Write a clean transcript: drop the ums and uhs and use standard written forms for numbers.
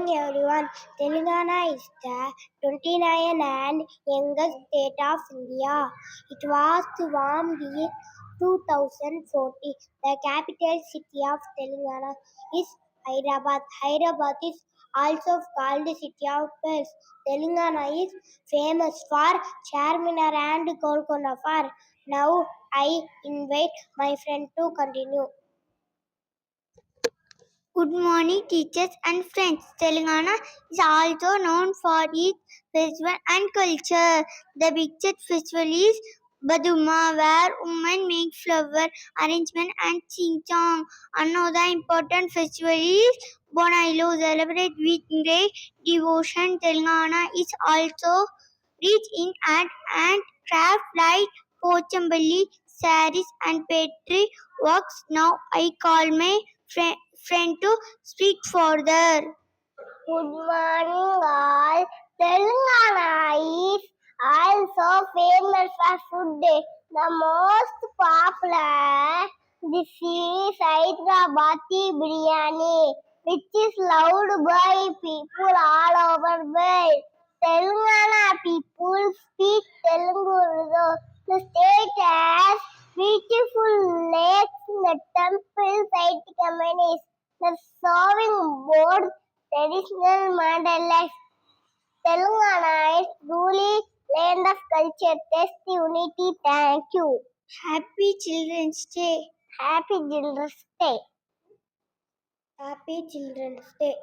morning everyone. Telangana is the 29th and youngest state of India. It was formed in 2014. The capital city of Telangana is Hyderabad. Hyderabad is also called the city of pearls. Telangana is famous for Charminar and Golconda Fort. Now I invite my friend to continue. Good morning, teachers and friends. Telangana is also known for its festival and culture. The biggest festival is Baduma, where women make flower arrangement and sing song. Another important festival is Bonailo, celebrated with great devotion. Telangana is also rich in art and craft like Pochambali, saris and petri works. Now I call my friend to speak further. Good morning all. Telangana is also famous for food. The most popular dish is Hyderabadi biryani, which is loved by people all over the world. Telangana people speak Telugu. The state has beautiful lakes, the temple site communities, the serving board traditional Mandalay. Telangana is truly land of culture, taste, unity. Thank you. Happy Children's Day. Happy Children's Day. Happy Children's Day.